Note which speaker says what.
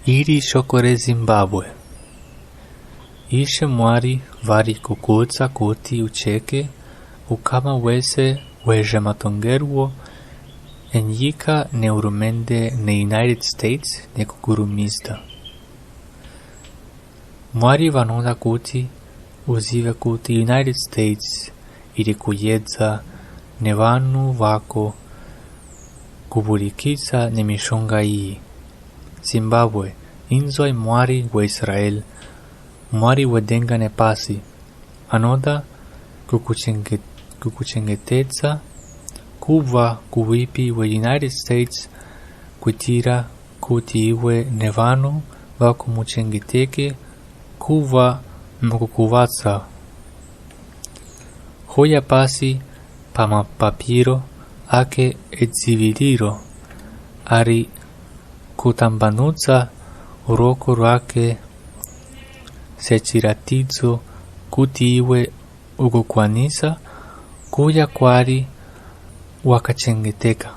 Speaker 1: Iri shokore Zimbabwe. Ishe mwari vari kukutsa kuti ucheke ukama wese weje matongeruo enyika neurumende ne United States ne kugurumizda. Mwari vanonda kuti uzive kuti United States iri kuyedza ne vanhu vako kuburikitsa ne mishonga iyi. Zimbabwe inzoi mwari wa Israel, mwari wedenga ne pasi, anoda kukuchengetedza kubva kuwipi we United States kuitira kuti iwe ne vanhu vako muchengeteke kubva mukukuwadza. Hoya pasi pamapapiro ake edziviriro ari kutambanudza ruoko rwake sechiratidzo kuti iwe ugokwanisa kuya kwari wakachengeteka.